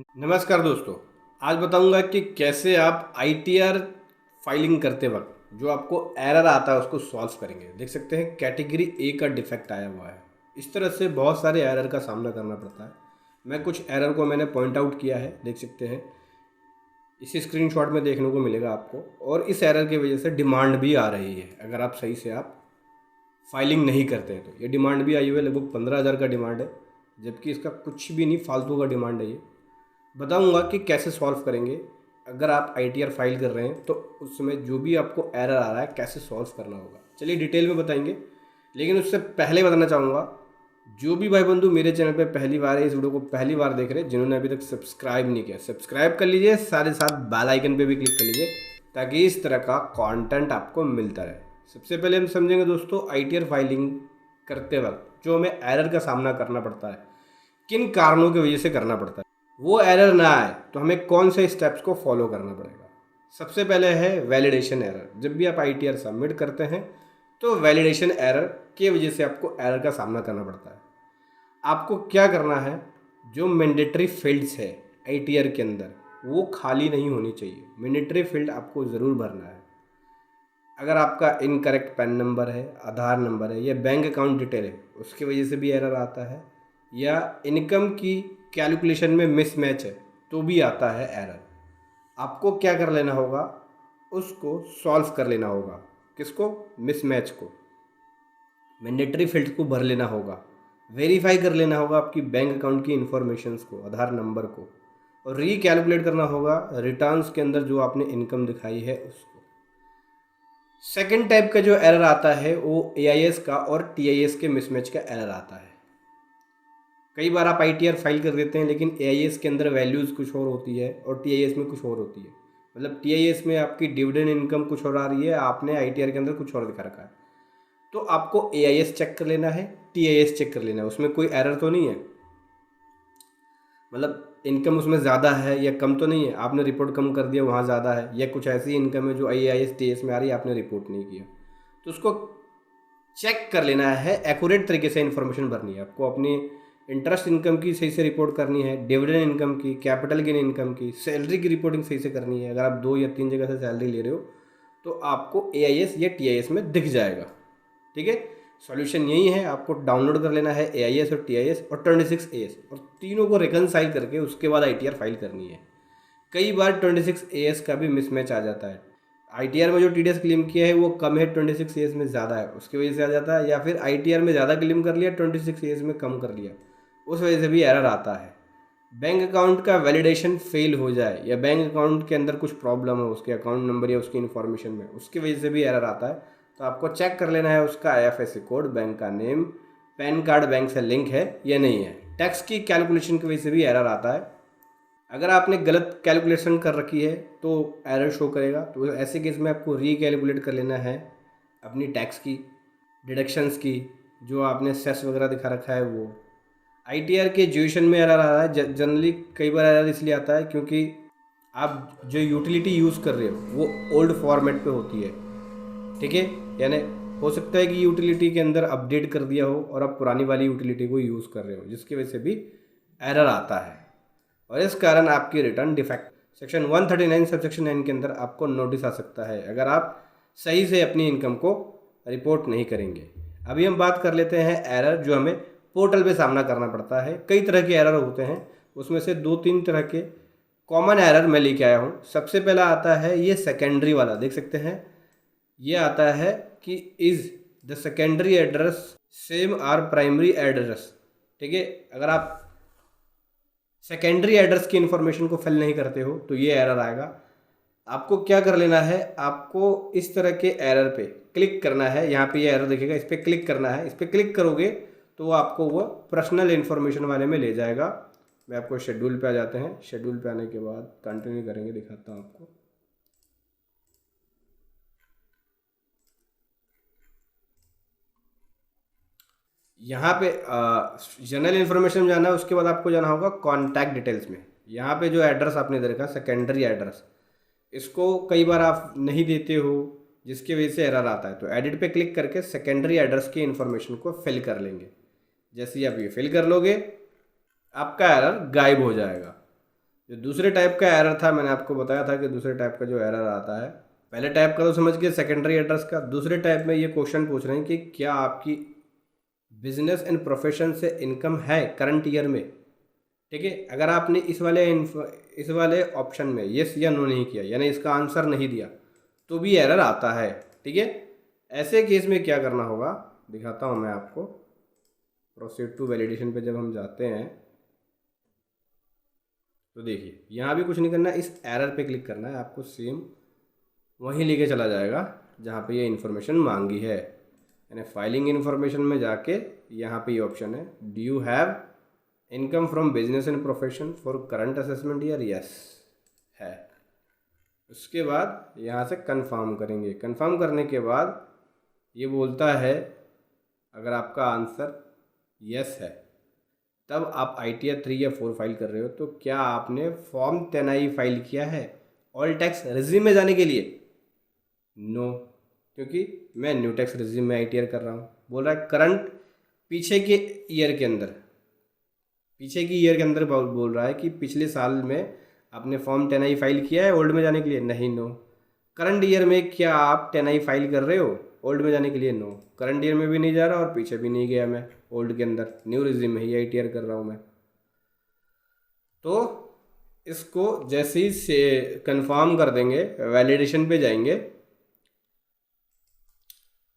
नमस्कार दोस्तों। आज बताऊंगा कि कैसे आप आईटीआर फाइलिंग करते वक्त जो आपको एरर आता है उसको सॉल्व करेंगे। देख सकते हैं कैटेगरी ए का डिफेक्ट आया हुआ है। इस तरह से बहुत सारे एरर का सामना करना पड़ता है। मैं कुछ एरर को मैंने पॉइंट आउट किया है, देख सकते हैं इसी स्क्रीनशॉट में देखने को मिलेगा आपको। और इस एरर की वजह से डिमांड भी आ रही है। अगर आप सही से आप फाइलिंग नहीं करते हैं तो ये डिमांड भी आई हुई है, लगभग 15,000 का डिमांड है, जबकि इसका कुछ भी नहीं, फालतू का डिमांड है ये। बताऊंगा कि कैसे सॉल्व करेंगे। अगर आप आईटीआर फाइल कर रहे हैं तो उसमें जो भी आपको एरर आ रहा है कैसे सॉल्व करना होगा, चलिए डिटेल में बताएंगे। लेकिन उससे पहले बताना चाहूँगा, जो भी भाई बंधु मेरे चैनल पे पहली बार है, इस वीडियो को पहली बार देख रहे हैं, जिन्होंने अभी तक सब्सक्राइब नहीं किया सब्सक्राइब कर लीजिए, साथ साथ बेल आइकन पे भी क्लिक कर लीजिए ताकि इस तरह का कंटेंट आपको मिलता रहे। सबसे पहले हम समझेंगे दोस्तों, आईटीआर फाइलिंग करते वक्त जो हमें एरर का सामना करना पड़ता है, किन कारणों की वजह से करना पड़ता है, वो एरर ना आए तो हमें कौन से स्टेप्स को फॉलो करना पड़ेगा। सबसे पहले है वैलिडेशन एरर। जब भी आप आईटीआर सबमिट करते हैं तो वैलिडेशन एरर की वजह से आपको एरर का सामना करना पड़ता है। आपको क्या करना है, जो मैंडेटरी फील्ड्स है आईटीआर के अंदर वो खाली नहीं होनी चाहिए। मैंडेटरी फील्ड आपको ज़रूर भरना है। अगर आपका इनकरेक्ट पैन नंबर है, आधार नंबर है या बैंक अकाउंट डिटेल है, उसकी वजह से भी एरर आता है, या इनकम की कैलकुलेशन में मिसमैच है तो भी आता है एरर। आपको क्या कर लेना होगा, उसको सॉल्व कर लेना होगा। किसको? मिसमैच को। मैंडेटरी फील्ड को भर लेना होगा, वेरीफाई कर लेना होगा आपकी बैंक अकाउंट की इंफॉर्मेशंस को, आधार नंबर को, और रीकैलकुलेट करना होगा रिटर्न्स के अंदर जो आपने इनकम दिखाई है उसको। सेकेंड टाइप का जो एरर आता है वो एआईएस का और टीआईएस के मिसमैच का एरर आता है। कई बार आप आईटीआर फाइल कर देते हैं लेकिन एआईएस के अंदर वैल्यूज़ कुछ और होती है और टीआईएस में कुछ और होती है। मतलब टीआईएस में आपकी डिविडेंड इनकम कुछ और आ रही है, आपने आईटीआर के अंदर कुछ और दिखा रखा है। तो आपको एआईएस चेक कर लेना है, टीआईएस चेक कर लेना है, उसमें कोई एरर तो नहीं है। मतलब इनकम उसमें ज़्यादा है या कम तो नहीं है, आपने रिपोर्ट कम कर दिया वहाँ ज़्यादा है, या कुछ ऐसी इनकम है जो आईएएस टीएस में आ रही है आपने रिपोर्ट नहीं किया। तो उसको चेक कर लेना है, एक्यूरेट तरीके से इन्फॉर्मेशन भरनी है आपको। अपनी इंटरेस्ट इनकम की सही से रिपोर्ट करनी है, डिविडेंड इनकम की, कैपिटल गेन इनकम की, सैलरी की रिपोर्टिंग सही से करनी है। अगर आप 2 या 3 जगह से सैलरी ले रहे हो तो आपको एआईएस या टीआईएस में दिख जाएगा। ठीक है, सॉल्यूशन यही है, आपको डाउनलोड कर लेना है एआईएस और टीआईएस और 26AS, और तीनों को रिकनसाइल करके उसके बाद आईटीआर फाइल करनी है। कई बार 26AS का भी मिसमैच आ जाता है। आईटीआर में जो टीडीएस क्लेम किया है वो कम है, 26AS में ज़्यादा है, उसकी वजह से आ जाता है। या फिर आईटीआर में ज़्यादा क्लेम कर लिया, 26AS में कम कर लिया, उस वजह से भी एरर आता है। बैंक अकाउंट का वैलिडेशन फेल हो जाए या बैंक अकाउंट के अंदर कुछ प्रॉब्लम हो उसके अकाउंट नंबर या उसकी इन्फॉर्मेशन में, उसकी वजह से भी एरर आता है। तो आपको चेक कर लेना है उसका आईएफएससी कोड, बैंक का नेम, पैन कार्ड बैंक से लिंक है या नहीं है। टैक्स की कैलकुलेशन की वजह से भी एरर आता है। अगर आपने गलत कैलकुलेशन कर रखी है तो एरर शो करेगा। तो ऐसे केस में आपको रीकैलकुलेट कर लेना है अपनी टैक्स की, डिडक्शंस की, जो आपने सेस वगैरह दिखा रखा है वो। आईटीआर के एजुएशन में एरर आ रहा है जनरली, कई बार एरर इसलिए आता है क्योंकि आप जो यूटिलिटी यूज़ कर रहे हो वो ओल्ड फॉर्मेट पे होती है। ठीक है, यानी हो सकता है कि यूटिलिटी के अंदर अपडेट कर दिया हो और आप पुरानी वाली यूटिलिटी को यूज़ कर रहे हो, जिसकी वजह से भी एरर आता है और इस कारण आपकी रिटर्न डिफेक्ट सेक्शन 139 सबसेक्शन 9 के अंदर आपको नोटिस आ सकता है अगर आप सही से अपनी इनकम को रिपोर्ट नहीं करेंगे। अभी हम बात कर लेते हैं एरर जो हमें पोर्टल पे सामना करना पड़ता है। कई तरह के एरर होते हैं, उसमें से 2-3 तरह के कॉमन एरर मैं लेके आया हूँ। सबसे पहला आता है ये सेकेंडरी वाला, देख सकते हैं ये आता है कि is the secondary address same or primary address. ठीक है, अगर आप सेकेंडरी एड्रेस की इन्फॉर्मेशन को फिल नहीं करते हो तो ये एरर आएगा। आपको क्या कर लेना है, आपको इस तरह के एरर पे क्लिक करना है। यहाँ पे ये एरर दिखेगा, इस पर क्लिक करना है। इस पर क्लिक करोगे तो वो आपको वो पर्सनल इन्फॉर्मेशन वाले में ले जाएगा। मैं आपको शेड्यूल पे आ जाते हैं, शेड्यूल पे आने के बाद कंटिन्यू करेंगे, दिखाता हूँ आपको। यहाँ पे जनरल इन्फॉर्मेशन में जाना है, उसके बाद आपको जाना होगा कॉन्टैक्ट डिटेल्स में। यहाँ पे जो एड्रेस आपने दे रखा सेकेंडरी एड्रेस, इसको कई बार आप नहीं देते हो जिसकी वजह से एरर आता है। तो एडिट पे क्लिक करके सेकेंडरी एड्रेस की इन्फॉर्मेशन को फिल कर लेंगे। जैसे ही आप ये फिल कर लोगे आपका एरर गायब हो जाएगा। जो दूसरे टाइप का एरर था, मैंने आपको बताया था कि दूसरे टाइप का जो एरर आता है, पहले टाइप का तो समझ गए सेकेंडरी एड्रेस का। दूसरे टाइप में ये क्वेश्चन पूछ रहे हैं कि क्या आपकी बिजनेस एंड प्रोफेशन से इनकम है करंट ईयर में। ठीक है, अगर आपने इस वाले ऑप्शन में येस या नो नहीं किया, यानी इसका आंसर नहीं दिया, तो भी एरर आता है। ठीक है, ऐसे केस में क्या करना होगा दिखाता हूँ मैं आपको। प्रोसीड टू वैलिडेशन पे जब हम जाते हैं तो देखिए यहाँ भी कुछ नहीं करना है, इस एरर पे क्लिक करना है आपको, सेम वहीं लेके चला जाएगा जहाँ पे ये इन्फॉर्मेशन मांगी है। यानी फाइलिंग इन्फॉर्मेशन में जाके यहाँ पे ये ऑप्शन है, do you have income from business and profession for current assessment year, yes है। उसके बाद यहाँ से कंफर्म करेंगे। कंफर्म करने के बाद ये बोलता है अगर आपका आंसर यस है तब आप ITR 3 या 4 फाइल कर रहे हो, तो क्या आपने फॉर्म 10I फाइल किया है ऑल टैक्स रिज्यूम में जाने के लिए? नो, क्योंकि मैं न्यू टैक्स रिज्यूम में ITR कर रहा हूँ। बोल रहा है करंट पीछे के ईयर के अंदर, पीछे की ईयर के अंदर बोल रहा है कि पिछले साल में आपने फॉर्म 10I फाइल किया है ओल्ड में जाने के लिए? नहीं, नो। करंट ईयर में क्या आप 10I फाइल कर रहे हो ओल्ड में जाने के लिए? नो। करंट ईयर में भी नहीं जा रहा और पीछे भी नहीं गया मैं ओल्ड के अंदर, न्यू रिज्यूम में ही ITR कर रहा हूँ मैं। तो इसको जैसे ही से कंफर्म कर देंगे, वैलिडेशन पे जाएंगे,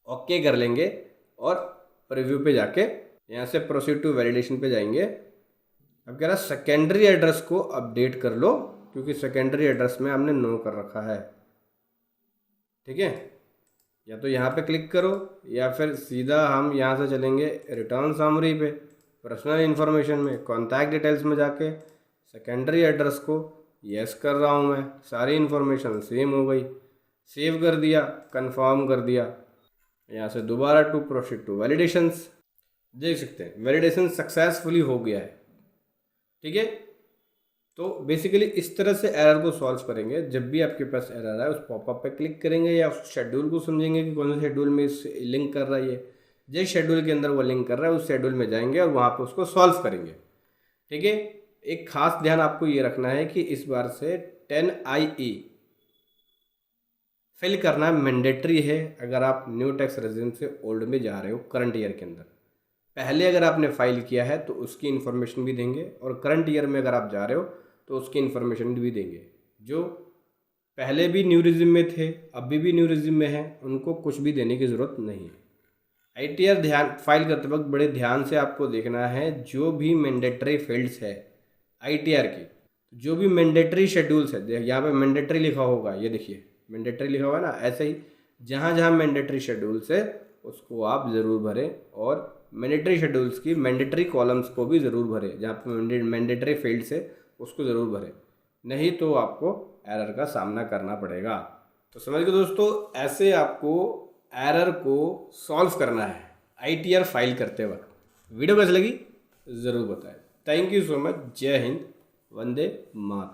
ओके कर लेंगे और प्रीव्यू पे जाके यहाँ से प्रोसीड टू वैलिडेशन पे जाएंगे। अब कह रहा है सेकेंडरी एड्रेस को अपडेट कर लो, क्योंकि सेकेंडरी एड्रेस में हमने नो कर रखा है। ठीक है, या तो यहाँ पे क्लिक करो या फिर सीधा हम यहाँ से चलेंगे रिटर्न समरी पे, पर्सनल इन्फॉर्मेशन में कॉन्टैक्ट डिटेल्स में जाके सेकेंडरी एड्रेस को यस कर रहा हूँ मैं, सारी इन्फॉर्मेशन सेम हो गई, सेव कर दिया, कंफर्म कर दिया। यहाँ से दोबारा टू प्रोसीड टू वैलिडेशंस, देख सकते हैं वैलिडेशन सक्सेसफुली हो गया है। ठीक है, तो बेसिकली इस तरह से एरर को सॉल्व करेंगे। जब भी आपके पास एरर है उस पॉपअप पे क्लिक करेंगे या उस शेड्यूल को समझेंगे कि कौन से शेड्यूल में इस लिंक कर रहा है, ये जिस शेड्यूल के अंदर वो लिंक कर रहा है उस शेड्यूल में जाएंगे और वहाँ पे उसको सॉल्व करेंगे। ठीक है, एक खास ध्यान आपको ये रखना है कि इस बार से 10IE फिल करना मैंडेटरी है अगर आप न्यू टैक्स रेजिडेंम से ओल्ड में जा रहे हो करंट ईयर के अंदर। पहले अगर आपने फाइल किया है तो उसकी इन्फॉर्मेशन भी देंगे, और करंट ईयर में अगर आप जा रहे हो तो उसकी इन्फॉर्मेशन भी देंगे। जो पहले भी न्यू रिज्यूम में थे अभी भी न्यू रिज्यूम में हैं उनको कुछ भी देने की ज़रूरत नहीं है। ITR ध्यान फाइल करते वक्त बड़े ध्यान से आपको देखना है, जो भी मैंडेटरी फील्ड्स है ITR की, जो भी मैंडेटरी शेड्यूल्स है, यहाँ पे मैंडेटरी लिखा होगा, ये देखिए मैंडेटरी लिखा हुआ है ना, ऐसे ही जहाँ जहाँ मैंडेटरी शेड्यूल्स है उसको आप ज़रूर भरें, और मैंडेटरी शेड्यूल्स की मैंडेटरी कॉलम्स को भी ज़रूर भरें, जहाँ पे मैंडेटरी फील्ड्स है उसको ज़रूर भरें, नहीं तो आपको एरर का सामना करना पड़ेगा। तो समझ गए दोस्तों, ऐसे आपको एरर को सॉल्व करना है ITR फाइल करते वक्त। वीडियो कैसी लगी ज़रूर बताएं। Thank you so much. जय हिंद, वंदे मातरम।